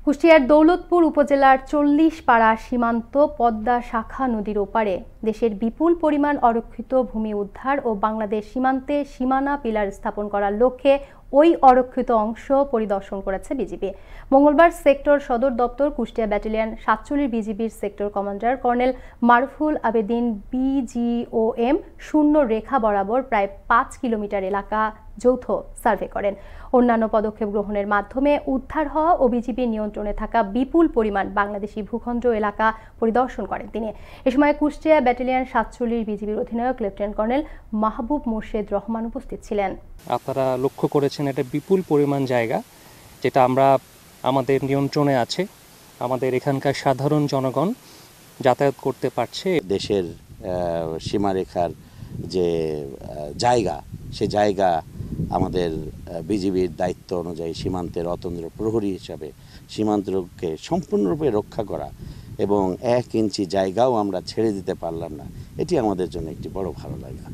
কুষ্টিয়ার দৌলতপুর উপজেলার ৪০ পাড়া সীমান্ত পদ্মা শাখা নদীর ওপারে দেশের বিপুল পরিমাণ অরক্ষিত ভূমি উদ্ধার ও বাংলাদেশ সীমান্তে সীমানা পিলার স্থাপন করার লক্ষ্যে ওই অরক্ষিত অংশ পরিদর্শন করেছে বিজিবি। মঙ্গলবার সেক্টর সদর দপ্তর কুষ্টিয়া ব্যাটালিয়ন ৪৭ বিজিবির sector commander colonel Maruful Abedin বিজিওএম শূন্য রেখা বরাবর প্রায় ৫ কিলোমিটার এলাকা যৌথ সার্ভে করেন। অন্যান্য পদক্ষেপ গ্রহণের মাধ্যমে উদ্ধার হওয়া ও বিজিবি নিয়ন্ত্রণে থাকা বিপুল পরিমাণ বাংলাদেশি ভূখণ্ড এলাকা পরিদর্শন করেন তিনি। এ সময় কুষ্টিয়া ব্যাটালিয়ন ৪৭ বিজিবির অধিনায়ক লেফটেন্যান্ট কর্নেল মাহবুব মোর্শেদ রহমান উপস্থিত ছিলেন। আপনারা লক্ষ্য করেছেন এটা বিপুল পরিমাণ জায়গা যেটা আমাদের নিয়ন্ত্রণে আছে। আমাদের এখানকার সাধারণ জনগণ যাতায়াত করতে পারছে। দেশের সীমারেখার যে জায়গা সে জায়গা আমাদের বিজিবির দায়িত্ব অনুযায়ী সীমান্তের অতন্দ্র প্রহরী হিসাবে সীমান্তকে সম্পূর্ণরূপে রক্ষা করা এবং ১ ইঞ্চি জায়গাও আমরা ছেড়ে দিতে পারলাম না, এটি আমাদের জন্য একটি বড় ভালো লাগা।